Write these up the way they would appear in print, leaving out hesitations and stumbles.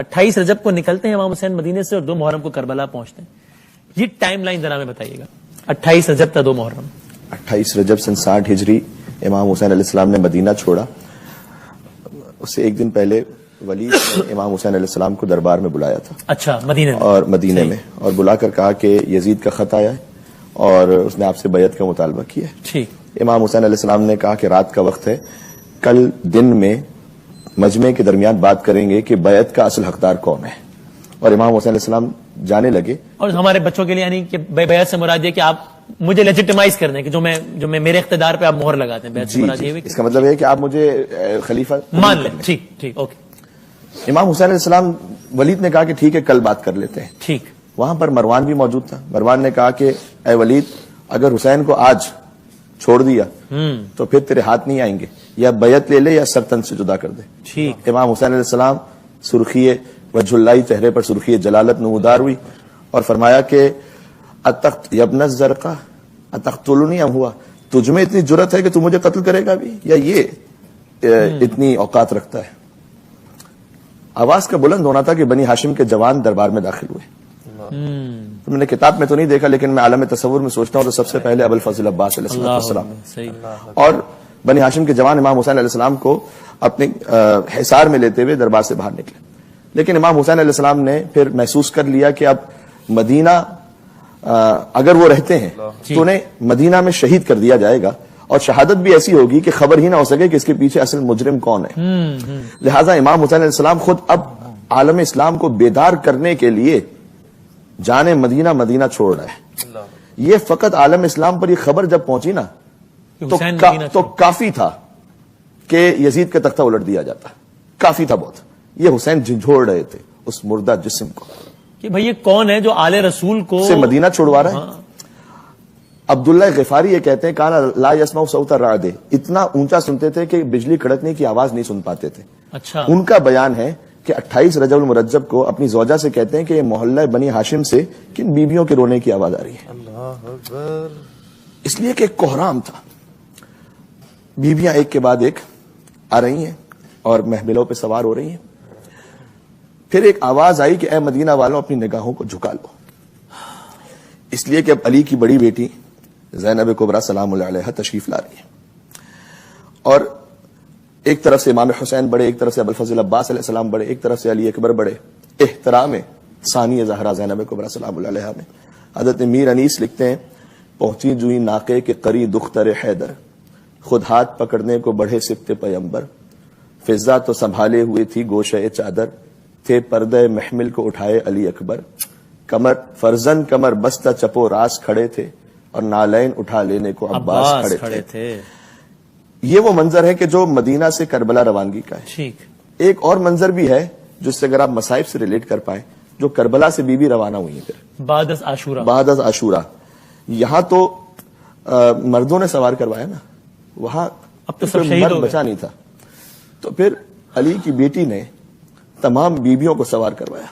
28 رجب کو نکلتے ہیں امام حسین مدینے سے اور 2 محرم کو کربلا پہنچتے ہیں. یہ ٹائم لائن ذرا ہمیں بتائیے گا. 28 رجب تا 2 محرم. 28 رجب سن 60 ہجری امام حسین علیہ السلام نے مدینہ چھوڑا. اس سے ایک دن پہلے ولید نے امام حسین علیہ السلام کو دربار میں بلایا تھا. اچھا, مدینے میں. اور مدینے میں, اور بلا کر کہا کہ یزید کا خط آیا ہے اور اس نے آپ سے بیعت کا مطالبہ کیا ہے. ٹھیک. امام حسین علیہ السلام نے کہا کہ رات کا وقت ہے, کل دن میں مجمع کے درمیان بات کریں گے کہ بیعت کا اصل حقدار کون ہے. اور امام حسین علیہ السلام جانے لگے. اور ہمارے بچوں کے لیے یعنی کہ بیعت سے مراد یہ کہ آپ مجھے لیجیٹمائز کر دیں کہ جو میں میرے اقتدار پہ آپ مہر لگاتے ہیں. بیعت سے مراد یہ ہے اس کا مطلب ہے کہ آپ مجھے خلیفہ مان لیں. ٹھیک ٹھیک اوکے. امام حسین علیہ السلام, ولید نے کہا کہ ٹھیک ہے کل بات کر لیتے ہیں. ٹھیک. وہاں پر مروان بھی موجود تھا. مروان نے کہا کہ اے ولید, اگر حسین کو آج چھوڑ دیا تو پھر تیرے ہاتھ نہیں آئیں گے, یا بیعت لے لے یا سر تن سے جدا کر دے. ٹھیک. امام حسین علیہ السلام سرخی وجہ اللہ, چہرے پر سرخی جلالت نمودار ہوئی اور فرمایا کہ اتخت یبن الزرقاء اتقتلنی ام ہوا, تجھ میں اتنی جرت ہے کہ تو مجھے قتل کرے گا بھی, یا یہ اتنی اوقات رکھتا ہے. آواز کا بلند ہونا تھا کہ بنی ہاشم کے جوان دربار میں داخل ہوئے. میں نے کتاب میں تو نہیں دیکھا, لیکن میں عالم تصور میں سوچتا ہوں تو سب سے پہلے ابو الفضل عباس علیہ السلام اور بنی ہاشم کے جوان امام حسین علیہ السلام کو اپنے حصار میں لیتے ہوئے دربار سے باہر نکلے. لیکن امام حسین علیہ السلام نے پھر محسوس کر لیا کہ اب مدینہ اگر وہ رہتے ہیں تو انہیں مدینہ میں شہید کر دیا جائے گا, اور شہادت بھی ایسی ہوگی کہ خبر ہی نہ ہو سکے کہ اس کے پیچھے اصل مجرم کون ہے. لہٰذا امام حسین علیہ السلام خود اب عالم اسلام کو بیدار کرنے کے لیے جانے مدینہ چھوڑ رہا ہے. یہ فقط عالم اسلام پر یہ خبر جب پہنچی نا تو کافی تھا کہ یزید کا تختہ الٹ دیا جاتا. کافی تھا بہت. یہ حسین جھنجھوڑ رہے تھے اس مردہ جسم کو کہ بھئی یہ کون ہے جو آل رسول کو سے مدینہ چھوڑوا رہا ہے. عبداللہ غفاری یہ کہتے ہیں کانا لا یسمع صوت الرعد, اتنا اونچا سنتے تھے کہ بجلی کڑکنے کی آواز نہیں سن پاتے تھے. اچھا. ان کا بیان ہے کہ 28 رجب المرجب کو اپنی زوجہ سے کہتے ہیں کہ یہ محلہ بنی ہاشم سے کن بیویوں کے رونے کی آواز آ رہی ہے. اللہ اکبر. اس لیے کہ ایک کوہرام تھا, بیویاں ایک کے بعد ایک آ رہی ہیں اور محملوں پہ سوار ہو رہی ہیں. پھر ایک آواز آئی کہ اے مدینہ والوں اپنی نگاہوں کو جھکا لو. اس لیے کہ اب علی کی بڑی بیٹی زینب کبریٰ سلام اللہ علیہا تشریف لا رہی ہے, اور ایک طرف سے امام حسین بڑے, ایک طرف سے ابو الفضل عباس علیہ السلام بڑے, ایک طرف سے علی اکبر بڑے. احترام ثانی زہرا زینب کبریٰ سلام اللہ علیہا میں حضرت میر انیس لکھتے ہیں, پہنچی جوئی ناقے کے قری دختر حیدر, خود ہاتھ پکڑنے کو بڑھے سبت پیمبر, فضا تو سنبھالے ہوئے تھی گوشہ چادر, تھے پردہ محمل کو اٹھائے علی اکبر, کمر فرزن کمر بستہ چپو راس کھڑے تھے, اور نالین اٹھا لینے کو عباس کھڑے تھے. یہ وہ منظر ہے کہ جو مدینہ سے کربلا روانگی کا ہے. ٹھیک. ایک اور منظر بھی ہے جس سے اگر آپ مصائب سے ریلیٹ کر پائیں, جو کربلا سے بی بی روانہ ہوئی ہیں پھر بعد از عاشورہ. یہاں تو مردوں نے سوار کروایا نا, وہاں اب تو سب شہید ہو گئے, بچا نہیں تھا, تو پھر علی کی بیٹی نے تمام بیویوں کو سوار کروایا.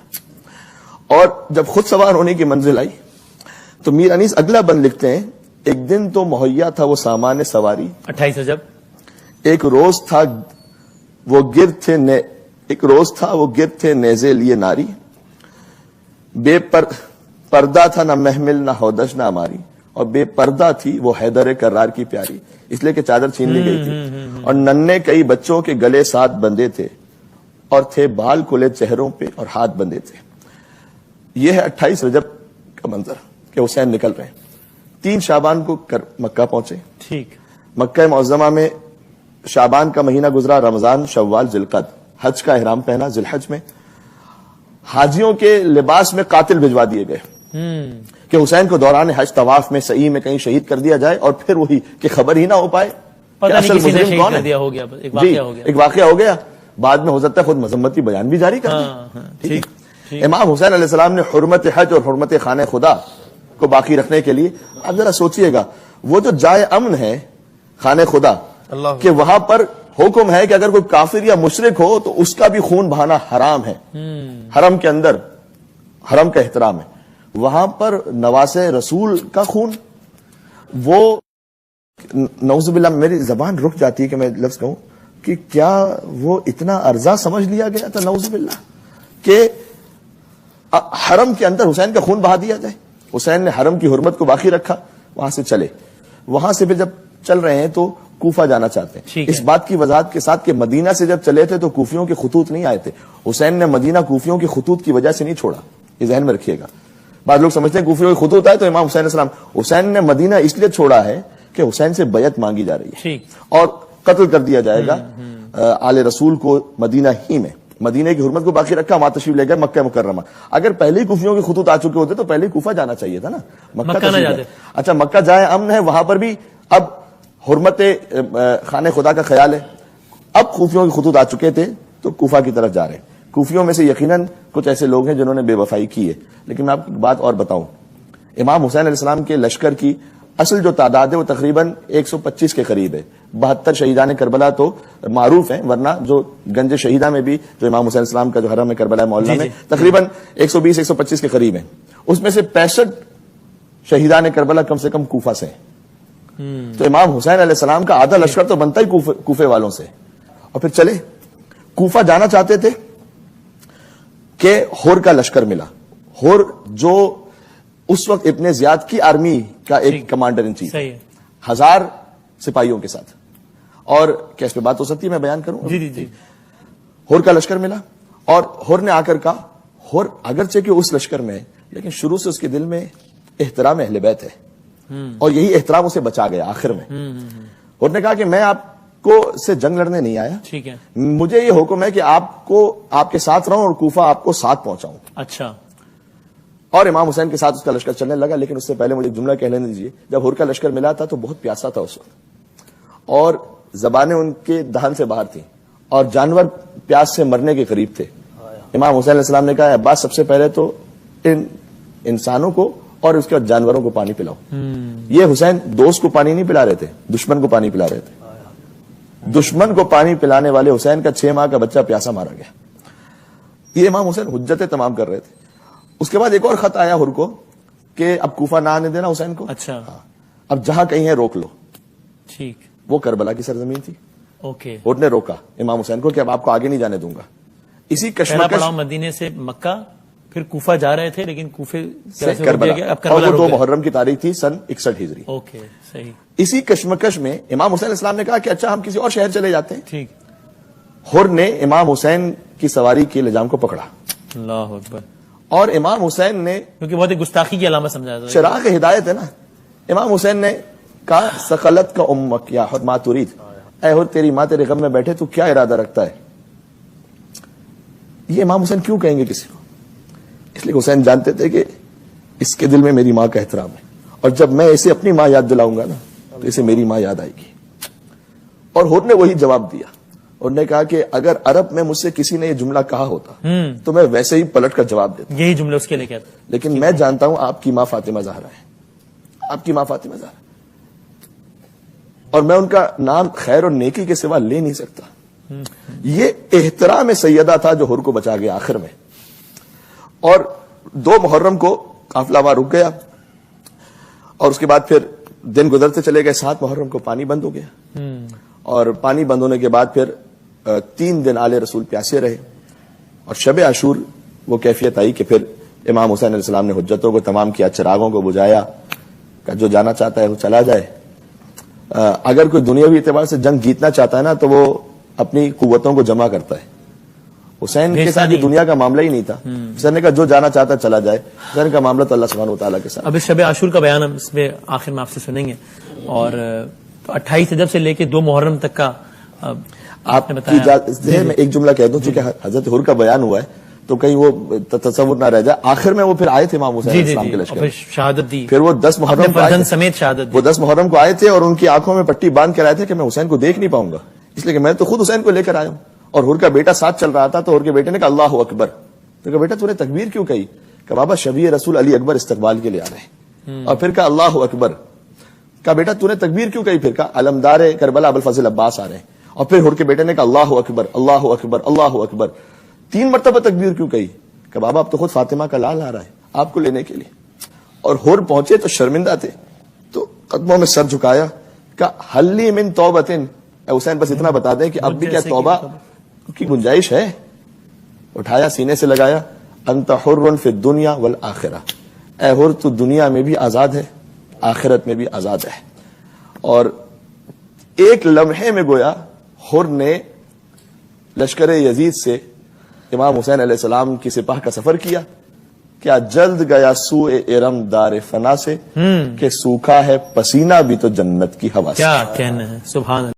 اور جب خود سوار ہونے کی منزل آئی تو میر انیس اگلا بند لکھتے ہیں, ایک دن تو مہیا تھا وہ سامان سواری, 28 رجب, ایک روز تھا وہ گرد تھے نیزے لیے ناری, بے پردہ تھا نہ محمل نہ ہودش نہ ہماری, اور بے پردہ تھی وہ حیدر کرار کی پیاری, اس لیے کہ چادر چھین لی گئی تھی, اور ننھے کئی بچوں کے گلے ساتھ بندے تھے, اور تھے بال کھلے چہروں پہ اور ہاتھ بندے تھے. یہ ہے 28 رجب کا منظر کہ حسین نکل رہے ہیں. 3 شعبان کو مکہ پہنچے. ٹھیک. مکہ معظمہ میں شعبان کا مہینہ گزرا, رمضان, شوال, ذوالقعدہ, حج کا احرام پہنا ذوالحج میں. حاجیوں کے لباس میں قاتل بھجوا دیے گئے کہ حسین کو دوران حج طواف میں سعی میں کہیں شہید کر دیا جائے, اور پھر وہی کہ خبر ہی نہ ہو پائے کہ اصل مجرم کون ہے. ایک واقعہ ہو گیا, بعد میں ہو سکتا ہے خود مذمتی بیان بھی جاری کر دیں. امام حسین علیہ السلام نے حرمت حج اور حرمت خانہ خدا کو باقی رکھنے کے لیے, آپ ذرا سوچئے گا, وہ جو جائے امن ہے خانہ خدا کہ وہاں پر حکم ہے کہ اگر کوئی کافر یا مشرک ہو تو اس کا بھی خون بہانا حرام ہے. حرم کے اندر حرم کا احترام ہے, وہاں پر نواسے رسول کا خون, وہ نعوذ باللہ میری زبان رک جاتی ہے کہ میں لفظ کہوں کہ کیا وہ اتنا ارزا سمجھ لیا گیا تھا, نعوذ باللہ, کہ حرم کے اندر حسین کا خون بہا دیا جائے. حسین نے حرم کی حرمت کو باقی رکھا, وہاں سے چلے. وہاں سے پھر جب چل رہے ہیں تو کوفہ جانا چاہتے ہیں. اس بات کی وضاحت کے ساتھ کہ مدینہ سے جب چلے تھے تو کوفیوں کے خطوط نہیں آئے تھے. حسین نے مدینہ کوفیوں کے خطوط کی وجہ سے نہیں چھوڑا, یہ ذہن میں رکھیے گا. بعض لوگ سمجھتے ہیں کوفیوں کے خطوط آئے تو امام حسین السلام, حسین نے مدینہ اس لیے چھوڑا ہے کہ حسین سے بیعت مانگی جا رہی ہے اور قتل کر دیا جائے گا آل رسول کو مدینہ ہی میں. مدینہ کی حرمت کو باقی رکھا, وہاں تشریف لے گئے مکہ مکرمہ. اگر پہلے ہی کوفیوں کے خطوط آ چکے ہوتے تو پہلے ہی کوفہ جانا چاہیے تھا نا, مکہ نہ جاتے. اچھا مکہ جائے امن ہے, وہاں پر بھی اب حرمت خانہ خدا کا خیال ہے. اب کوفیوں کے خطوط آ چکے تھے تو کوفہ کی طرف جا رہے ہیں. کوفیوں میں سے یقیناً کچھ ایسے لوگ ہیں جنہوں نے بے وفائی کی ہے, لیکن میں آپ کو بات اور بتاؤں. امام حسین علیہ السلام کے لشکر کی اصل جو تعداد ہے وہ تقریباً 125 کے قریب ہے. 72 شہیدان کربلا تو معروف ہیں, ورنہ جو گنج شہیدہ میں بھی جو امام حسین علیہ السلام کا جو حرم ہے کربلا محلہ میں تقریباً 120-125 کے قریب ہیں. اس میں سے 65 شہیدان کربلا کم سے کم کوفہ سے ہیں. تو امام حسین علیہ السلام کا آدھا لشکر تو بنتا ہی کوفے والوں سے. اور پھر چلے کوفہ جانا چاہتے تھے کہ ہور کا لشکر ملا. ہور جو اس وقت ابن زیاد کی آرمی کا ایک کمانڈر ان چیف, 1000 سپاہیوں کے ساتھ. اور کیا اس پہ بات ہو سکتی ہے, میں بیان کروں. جی. ہور کا لشکر ملا اور ہور نے آ کر کہا, ہور اگرچہ کہ اس لشکر میں لیکن شروع سے اس کے دل میں احترام اہل بیت ہے اور یہی احترام اسے بچا گیا آخر میں. ہور نے کہا کہ میں آپ کو سے جنگ لڑنے نہیں آیا, ٹھیک ہے, مجھے یہ حکم ہے کہ آپ کو آپ کے ساتھ رہوں اور کوفہ آپ کو ساتھ پہنچاؤں. اچھا. اور امام حسین کے ساتھ اس کا لشکر چلنے لگا. لیکن اس سے پہلے مجھے ایک جملہ کہہ لینے دیجیے. جب ہور کا لشکر ملا تھا تو بہت پیاسا تھا اس وقت اور زبانیں ان کے دہن سے باہر تھیں اور جانور پیاس سے مرنے کے قریب تھے. امام حسین علیہ السلام نے کہا, عباس سب سے پہلے تو ان انسانوں کو اور اس کے بعد جانوروں کو پانی پلاؤ. یہ حسین دوست کو پانی نہیں پلا رہے تھے, دشمن کو پانی پلا رہے تھے. دشمن کو پانی پلانے والے حسین کا 6 ماہ کا بچہ پیاسا مارا گیا. یہ امام حسین حجتیں تمام کر رہے تھے. اس کے بعد ایک اور خط آیا ہر کو کہ اب کوفہ نہ آنے دینا حسین کو. اچھا. اب جہاں کہیں ہے روک لو. ٹھیک. وہ کربلا کی سرزمین تھی. اوکے. ہر نے روکا امام حسین کو کہ اب آپ کو آگے نہیں جانے دوں گا. اسی کشمکش مدینے سے مکہ پھر کوفہ جا رہے تھے, لیکن کوفے سے کربلا, اور وہ 2 محرم کی تاریخ تھی سن 61 ہجری. اوکے, صحیح. اسی کشمکش میں امام حسین علیہ السلام نے کہا کہ اچھا ہم کسی اور شہر چلے جاتے ہیں. ٹھیک. ہر نے امام حسین کی سواری کے لجام کو پکڑا. اللہ اکبر. اور امام حسین نے, کیونکہ بہت ہی گستاخی کی علامت سمجھا تھا, چراغ ہدایت ہے نا, امام حسین نے کہا سقلت کا امک یا ما ترید, اے ہر تیری ماں تیرے غم میں بیٹھے تو کیا ارادہ رکھتا ہے. یہ امام حسین کیوں کہیں گے کسی کو؟ اس لیے حسین جانتے تھے کہ اس کے دل میں میری ماں کا احترام ہے اور جب میں اسے اپنی ماں یاد دلاؤں گا نا تو اسے میری ماں یاد آئے گی. اور ہر نے وہی جواب دیا. انہوں نے کہا کہ اگر عرب میں مجھ سے کسی نے یہ جملہ کہا ہوتا تو میں ویسے ہی پلٹ کر جواب دیتا. یہی جملے اس کے لیے کہتے, لیکن میں جانتا ہوں آپ کی ماں فاطمہ زہرا ہے, آپ کی ماں فاطمہ زہرا, اور میں ان کا نام خیر اور نیکی کے سوا لے نہیں سکتا. یہ احترام سیدہ تھا جو ہر کو بچا گیا آخر میں. اور 2 محرم کو قافلہ وہاں رک گیا اور اس کے بعد پھر دن گزرتے چلے گئے. 7 محرم کو پانی بند ہو گیا اور پانی بند ہونے کے بعد پھر 3 دن آل رسول پیاسے رہے. اور شب عاشور وہ کیفیت آئی کہ پھر امام حسین علیہ السلام نے حجتوں کو تمام کیا, چراغوں کو بجھایا, کہ جو جانا چاہتا ہے وہ چلا جائے. اگر کوئی دنیاوی اعتبار سے جنگ جیتنا چاہتا ہے نا تو وہ اپنی قوتوں کو جمع کرتا ہے. حسین کے ساتھ یہ دنیا کا معاملہ ہی نہیں تھا. حسین نے کہا جو جانا چاہتا ہے چلا جائے. حسین کا معاملہ تو اللہ سبحانہ و تعالیٰ کے ساتھ. اب اس شب عاشور کا بیان ہم اس میں آخر میں آپ سے سنیں گے. اور 28 رجب سے لے کے 2 محرم تک کا آپ نے بتایا. میں ایک جملہ کہہ دوں, چونکہ حضرت ہر کا بیان ہوا ہے تو کہیں وہ تصور نہ رہ جائے. آخر میں وہ پھر آئے تھے امام حسین علیہ السلام کے لشکر, شہادت دی. پھر وہ 10 محرم کو آئے سمیت شہادت. وہ 10 محرم کو آئے تھے اور ان کی آنکھوں میں پٹی باندھ کر آئے تھے کہ میں حسین کو دیکھ نہیں پاؤں گا, اس لیے کہ میں تو خود حسین کو لے کر آیا ہوں. اور ہر کا بیٹا ساتھ چل رہا تھا تو ہر کے بیٹے نے کہا اللہ اکبر. تو کہا بیٹا تو نے تکبیر کیوں کہی؟ کہ بابا شبیہ رسول علی اکبر استقبال کے لیے آ رہے ہیں. اور پھر کہا اللہ اکبر. کہا بیٹا تو نے تکبیر کیوں کہی؟ پھر کہا علمدار کربلا ابوالفضل عباس آ رہے ہیں. اور پھر ہر کے بیٹے نے کہا اللہ اکبر اللہ اکبر اللہ اکبر. 3 مرتبہ تکبیر کیوں کہی؟ کہ بابا اب تو خود فاطمہ کا لال آ رہا ہے آپ کو لینے کے لیے. اور ہر پہنچے تو شرمندہ تھے تو قدموں میں سر جھکایا, کہا حلی من توبتن, اے حسین بس اتنا بتا دیں کہ اب بھی کیا توبہ کی گنجائش ہے. اٹھایا سینے سے لگایا, انت حر فی الدنیا والآخرہ, اے حر تو دنیا میں بھی آزاد ہے, آخرت میں بھی آزاد ہے. اور ایک لمحے میں گویا حر نے لشکر یزید سے امام حسین علیہ السلام کی سپاہ کا سفر کیا. کیا جلد گیا سوئے ارم دار فنا سے, کہ سوکھا ہے پسینہ بھی تو جنت کی ہوا سے. کیا کہنا ہے, سبحان اللہ.